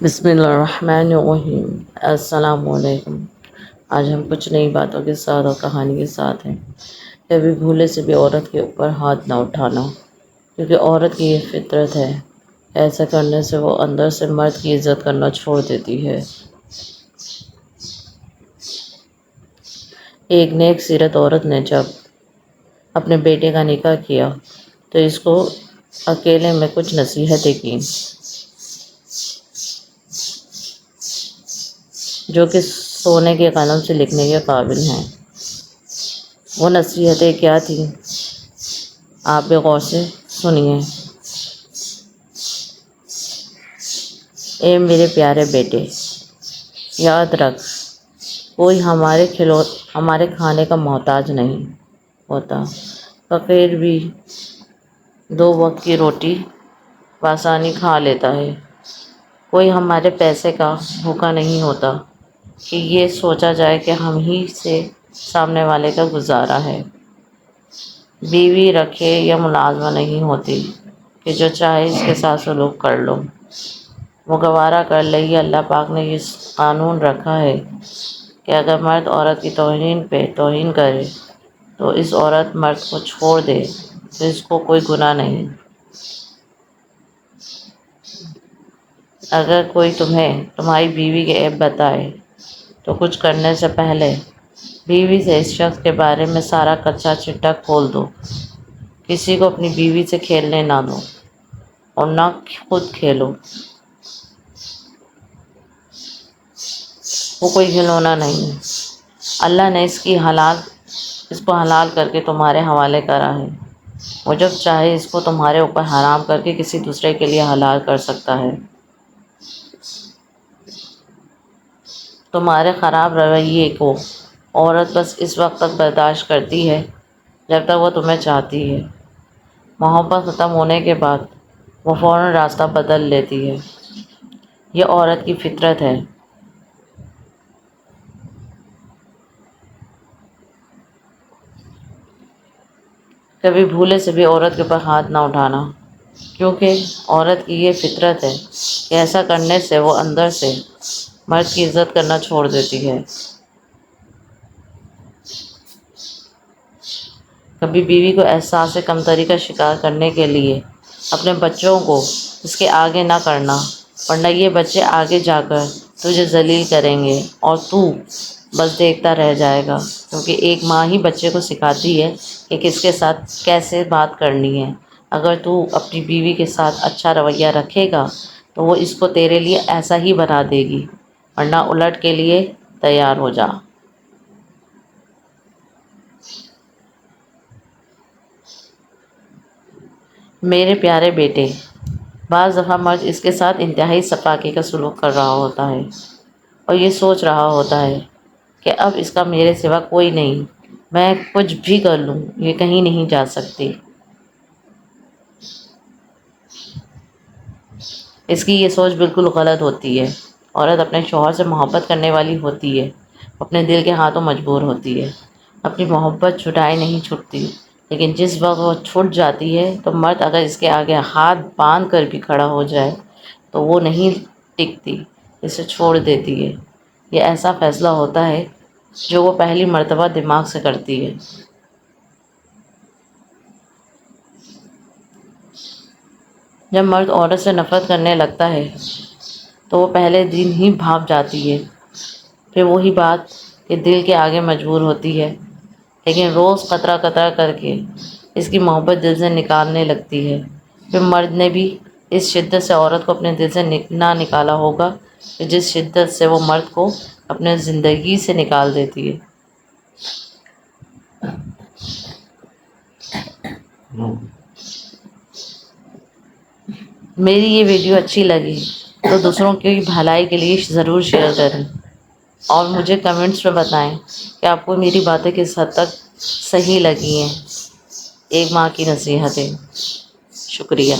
بسم اللہ الرحمن الرحیم۔ السلام علیکم۔ آج ہم کچھ نئی باتوں کے ساتھ اور کہانی کے ساتھ ہیں۔ کبھی بھولے سے بھی عورت کے اوپر ہاتھ نہ اٹھانا، کیونکہ عورت کی یہ فطرت ہے۔ ایسا کرنے سے وہ اندر سے مرد کی عزت کرنا چھوڑ دیتی ہے۔ ایک نیک سیرت عورت نے جب اپنے بیٹے کا نکاح کیا تو اس کو اکیلے میں کچھ نصیحتیں کی جو کہ سونے کے قلم سے لکھنے کے قابل ہیں۔ وہ نصیحتیں کیا تھیں، آپ بھی غور سے سنیے۔ اے میرے پیارے بیٹے، یاد رکھ، کوئی ہمارے کھانے کا محتاج نہیں ہوتا۔ فقیر بھی 2 وقت کی روٹی بآسانی کھا لیتا ہے۔ کوئی ہمارے پیسے کا بھوکا نہیں ہوتا کہ یہ سوچا جائے کہ ہم ہی سے سامنے والے کا گزارا ہے۔ بیوی رکھے یا ملازمہ نہیں ہوتی کہ جو چاہے اس کے ساتھ سلوک کر لو، وہ گوارا کر لے۔ یہ اللہ پاک نے یہ قانون رکھا ہے کہ اگر مرد عورت کی توہین پہ توہین کرے تو اس عورت مرد کو چھوڑ دے تو اس کو کوئی گناہ نہیں۔ اگر کوئی تمہیں تمہاری بیوی کے عیب بتائے تو کچھ کرنے سے پہلے بیوی سے اس شخص کے بارے میں سارا کچا چٹا کھول دو۔ کسی کو اپنی بیوی سے کھیلنے نہ دو اور نہ خود کھیلو۔ وہ کوئی کھلونا نہیں، اللہ نے اس کو حلال کر کے تمہارے حوالے کرا ہے۔ وہ جب چاہے اس کو تمہارے اوپر حرام کر کے کسی دوسرے کے لیے حلال کر سکتا ہے۔ تمہارے خراب رویے کو عورت بس اس وقت تک برداشت کرتی ہے جب تک وہ تمہیں چاہتی ہے۔ محبت ختم ہونے کے بعد وہ فوراً راستہ بدل لیتی ہے۔ یہ عورت کی فطرت ہے۔ کبھی بھولے سے بھی عورت کے اوپر ہاتھ نہ اٹھانا، کیونکہ عورت کی یہ فطرت ہے کہ ایسا کرنے سے وہ اندر سے مرد کی عزت کرنا چھوڑ دیتی ہے۔ کبھی بیوی کو احساس کمتری کا شکار کرنے کے لیے اپنے بچوں کو اس کے آگے نہ کرنا، ورنہ یہ بچے آگے جا کر تجھے ذلیل کریں گے اور تو بس دیکھتا رہ جائے گا، کیونکہ ایک ماں ہی بچے کو سکھاتی ہے کہ کس کے ساتھ کیسے بات کرنی ہے۔ اگر تو اپنی بیوی کے ساتھ اچھا رویہ رکھے گا تو وہ اس کو تیرے لیے ایسا ہی بنا دے گی، ورنہ الٹ کے لیے تیار ہو جا۔ میرے پیارے بیٹے، بعض دفعہ مرد اس کے ساتھ انتہائی سفاکی کا سلوک کر رہا ہوتا ہے اور یہ سوچ رہا ہوتا ہے کہ اب اس کا میرے سوا کوئی نہیں، میں کچھ بھی کر لوں یہ کہیں نہیں جا سکتی۔ اس کی یہ سوچ بالکل غلط ہوتی ہے۔ عورت اپنے شوہر سے محبت کرنے والی ہوتی ہے، اپنے دل کے ہاتھوں مجبور ہوتی ہے، اپنی محبت چھٹائے نہیں چھٹتی، لیکن جس وقت وہ چھٹ جاتی ہے تو مرد اگر اس کے آگے ہاتھ باندھ کر بھی کھڑا ہو جائے تو وہ نہیں ٹکتی، اسے چھوڑ دیتی ہے۔ یہ ایسا فیصلہ ہوتا ہے جو وہ پہلی مرتبہ دماغ سے کرتی ہے۔ جب مرد عورت سے نفرت کرنے لگتا ہے تو وہ پہلے دن ہی بھاگ جاتی ہے، پھر وہی بات کہ دل کے آگے مجبور ہوتی ہے، لیکن روز قطرہ قطرہ کر کے اس کی محبت دل سے نکالنے لگتی ہے۔ پھر مرد نے بھی اس شدت سے عورت کو اپنے دل سے نہ نکالا ہوگا کہ جس شدت سے وہ مرد کو اپنے زندگی سے نکال دیتی ہے۔ میری یہ ویڈیو اچھی لگی تو دوسروں کی بھلائی کے لیے ضرور شیئر کریں اور مجھے کمنٹس میں بتائیں کہ آپ کو میری باتیں کس حد تک صحیح لگی ہیں۔ ایک ماں کی نصیحتیں۔ شکریہ۔